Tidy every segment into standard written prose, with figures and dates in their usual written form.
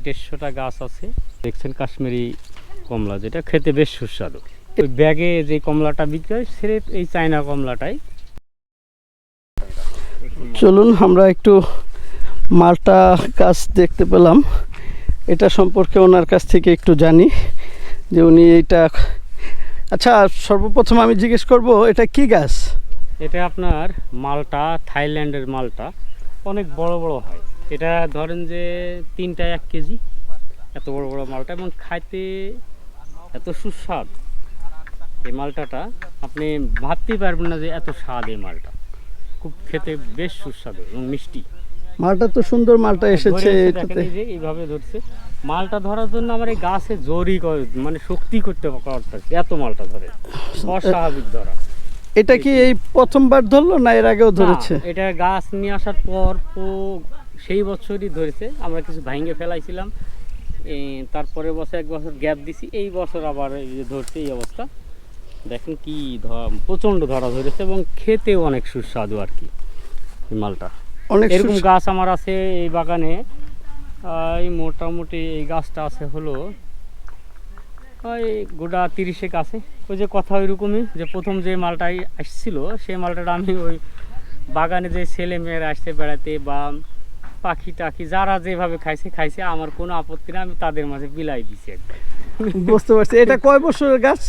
150টা গাছ আছে। দেখছেন কাশ্মীরি কমলা, যেটা খেতে বেশ সুস্বাদু। ওই ব্যাগে যে কমলাটা বিক্রি হয় সেটা এই চায়না কমলাটাই। চলুন আমরা একটু মালটা গাছ দেখতে পেলাম, এটা সম্পর্কে ওনার কাছ থেকে একটু জানি যে উনি এইটা। আচ্ছা, সর্বপ্রথম আমি জিজ্ঞেস করব এটা কি গাছ? এটা আপনার মালটা, থাইল্যান্ডের মালটা, অনেক বড় বড় হয়। এটা ধরেন যে 3টা 1 কেজি, এত বড় বড় মালটা, এবং খাইতে এত সুস্বাদ এই মালটাটা, আপনি ভাবতেই পারবেন না যে এত স্বাদ এই মালটা। খুব খেতে বেশ সুস্বাদু এবং মিষ্টি। মালটা তো সুন্দর, মালটা এসেছে ধরে এটাতে। দেখেন এই যে এইভাবে ধরছে। মালটা ধরার জন্য আমার এই গাছে জোরই মানে শক্তি করতে পারতেছে, এত মালটা ধরে, অস্বাভাবিক ধরা। এটা কি এই প্রথমবার ধরলো না এর আগেও ধরেছে? না, এটা গাছ নিয়ে আসার পর সেই বছরই ধরেছে। আমরা কিছু ভাঙে ফেলাইছিলাম, তারপরে বছর 1 বছর গ্যাপ দিছি, এই বছর আবার এই যে ধরছে এই অবস্থা। দেখেন কি প্রচণ্ড ধরা ধরেছে এবং খেতেও অনেক সুস্বাদু আর কি এই মালটা। অনেক এরকম গাছ আমার আছে এই বাগানে। এই মোটামুটি এই গাছটা আছে হলো ওই গোটা 30 আছে। ওই যে কথা ওইরকমই, যে প্রথম যে মালটাই আসছিল সেই মালটাটা আমি ওই বাগানে যে ছেলে মেয়েরা আসছে বেড়াতে বা পাখি টাখি যারা যেভাবে খাইছে, আমার কোনো আপত্তি না, আমি তাদের মাঝে বিলাই দিছি একবার। বুঝতে পারছি। এটা কয় বছরের গাছ?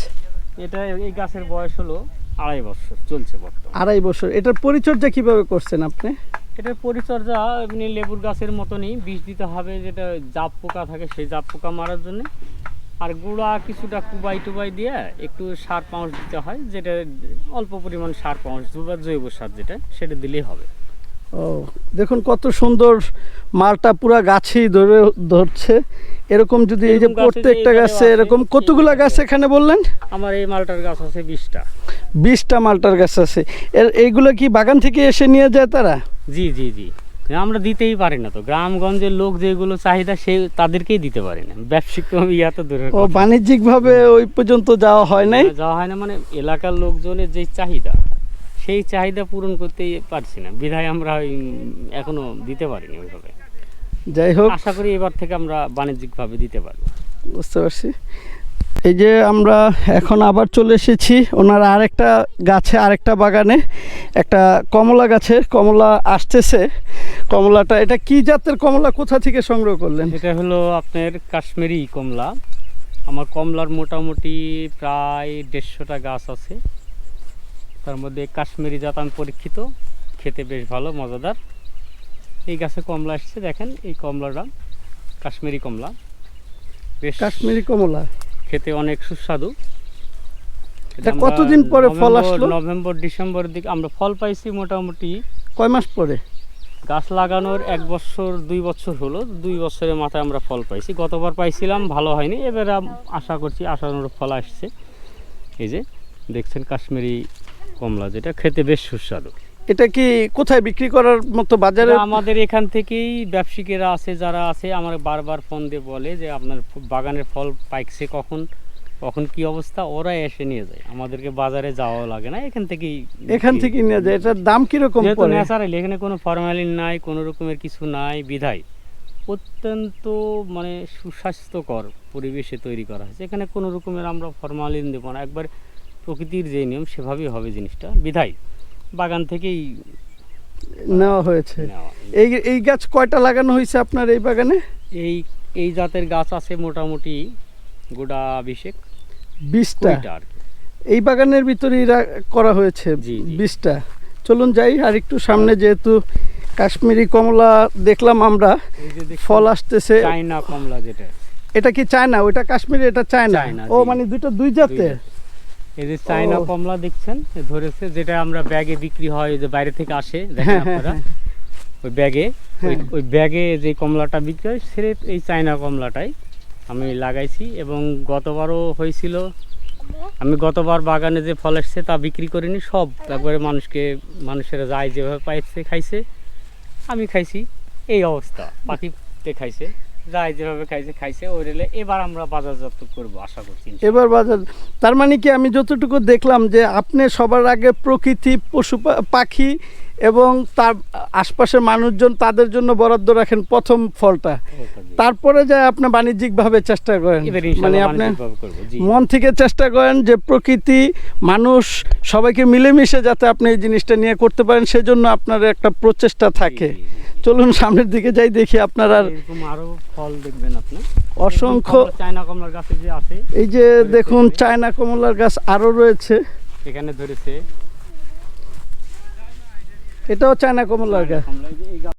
এটা এই গাছের বয়স হলো 2.5 বছর চলছে বর্তমানে। 2.5 বছর। এটার পরিচর্যা কিভাবে করছেন আপনি? এটার পরিচর্যা এমনি লেবুর গাছের মতনই, বিষ দিতে হবে, যেটা জাপ পোকা থাকে সেই জাপ পোকা মারার জন্য। আর গুঁড়া কিছুটা কুবাই টুবাই দিয়ে একটু সার পাউশ দিতে হয়, যেটা অল্প পরিমাণ সার পাউশ বা জৈব সার যেটা, সেটা দিলেই হবে। ও দেখুন কত সুন্দর মালটা, পুরা গাছেই ধরছে এরকম। যদি এই যে এরকম গাছে প্রত্যেকটা যে গাছে এখানেও এরকম আছে, কতগুলা গাছ এখানে বললেন? আমার এই মালটার গাছ আছে 20টা। 20টা মালটার গাছ আছে। এইগুলো কি বাগান থেকে এসে নিয়ে যায় তারা? জি জি জি, আমরা দিতেই পারি না তো, গ্রামগঞ্জের লোক যেগুলো চাহিদা সে তাদেরকেই দিতে পারি না, ব্যবসায়িক তো দূরের ও কথা। বাণিজ্যিকভাবে ওই পর্যন্ত যাওয়া হয় নাই? যাওয়া হয় না, মানে এলাকার লোকজনের যে চাহিদা সেই চাহিদা পূরণ করতেই পারছি না, বিধায় আমরা এখনো দিতে পারিনি ওইভাবে। যাই হোক, আশা করি এবার থেকে আমরা বাণিজ্যিকভাবে দিতে পারবো। বুঝতে পারছি। এই যে আমরা এখন আবার চলে এসেছি ওনার আরেকটা গাছে, আরেকটা বাগানে, একটা কমলা গাছে। কমলা আসতেছে। কমলাটা এটা কি জাতের কমলা, কোথা থেকে সংগ্রহ করলেন? এটা হলো আপনার কাশ্মীরি কমলা। আমার কমলার মোটামুটি প্রায় 150টা গাছ আছে, তার মধ্যে কাশ্মীরি জাত আমি পরীক্ষিত, খেতে বেশ ভালো মজাদার। এই গাছে কমলা আসছে, দেখেন এই কমলাটা কাশ্মীরি কমলা, বেশ কাশ্মীরি কমলা খেতে অনেক সুস্বাদু। এটা কতদিন পরে ফল আসলো? নভেম্বর ডিসেম্বরের দিকে আমরা ফল পাইছি। মোটামুটি কয় মাস পরে? গাছ লাগানোর 1 বছর 2 বছর হলো, 2 বছরের মাথায় আমরা ফল পাইছি। গতবার পাইছিলাম, ভালো হয়নি, এবার আশা করছি আশানুরূপ ফল আসছে। এই যে দেখছেন কাশ্মীরি কমলা, যেটা খেতে বেশ সুস্বাদু। এটা কি কোথায় বিক্রি করার মতো বাজারে? আমাদের এখান থেকেই ব্যবসায়ীরা আছে, যারা আছে আমার বারবার ফোন দিয়ে বলে যে আপনার বাগানের ফল পাইছে কখন কি অবস্থা, ওরা এসে নিয়ে যায়, আমাদেরকে বাজারে যাওয়া লাগে না, এখান থেকেই নিয়ে যায়। এটার দাম কিরকম পড়ে? ন্যাচারালি, এখানে কোনো ফরমালিন নাই, কোনো রকমের কিছু নাই, বিধায় অত্যন্ত মানে সুস্বাস্থ্যকর পরিবেশে তৈরি করা হয়েছে। এখানে কোনো রকমের আমরা ফরমালিন দেবো না, একবার প্রকৃতির যে নিয়ম সেভাবেই হবে জিনিসটা, বিধায় বাগান থেকেই নেওয়া হয়েছে। নেওয়া। এই গাছ কয়টা লাগানো হয়েছে আপনার এই বাগানে? এই জাতের গাছ আছে মোটামুটি গোটা 20টা আর কি। এই বাগানের ভিতরেই করা হয়েছে। জি, জি। 20টা। চলুন যাই আর একটু সামনে, যেহেতু কাশ্মীরি কমলা দেখলাম আমরা, এই যে দেখছেন ফল আসতেছে। চায়না কমলা যেটা, এটা কি চায়না? ওইটা কাশ্মীরি, এটা চায়না? চায়না, ও জি। মানে দুই জাতের। এই যে চায়না ও। কমলা দেখছেন ধরেছে, যেটা আমরা ব্যাগে বিক্রি হয়, যে বাইরে থেকে আসে, দেখেন হ্যাঁ, আপনারা হ্যাঁ, ওই ব্যাগে, হ্যাঁ। ওই ব্যাগে যে কমলাটা বিক্রি হয় সে এই চায়না কমলাটাই আমি লাগাইছি। এবং গতবারও হয়েছিল, আমি গতবার বাগানে যে ফল এসছে তা বিক্রি করিনি, সব একবারে মানুষেরা যায় যেভাবে পাইছে খাইছে, আমি খাইছি, এই অবস্থা। পাখিতে খাইছে, যায় যেভাবে খাইছে ওই রেলে। এবার আমরা বাজারজাত করবো আশা করছি। এবার বাজার, তার মানে কি আমি যতটুকু দেখলাম যে আপনি সবার আগে প্রকৃতি, পশু পাখি এবং তার আশপাশের মানুষজন তাদের জন্য বরাদ্দ রাখেন প্রথম ফলটা, তারপরে যায় আপনি বাণিজ্যিকভাবে চেষ্টা করেন, এবার মানে ইনশাআল্লাহ আপনি বাণিজ্যিকভাবে করব, জি। মন থেকে চেষ্টা করেন যে প্রকৃতি মানুষ সবাইকে মিলেমিশে যাতে আপনি এই জিনিসটা নিয়ে করতে পারেন, সেজন্য আপনার একটা প্রচেষ্টা থাকে। জি, জি, জি। চলুন সামনের দিকে যাই, দেখি আপনার আর এরকম আরো ফল দেখবেন আপনি, অসংখ্য। এরকম চায়না কমলার গাছে যে আছে, এই যে দেখুন চায়না কমলার গাছ আরো রয়েছে, এখানে ধরেছে এটাও চায়না কমলার গাছ। কমলা, এই যে এই গাছ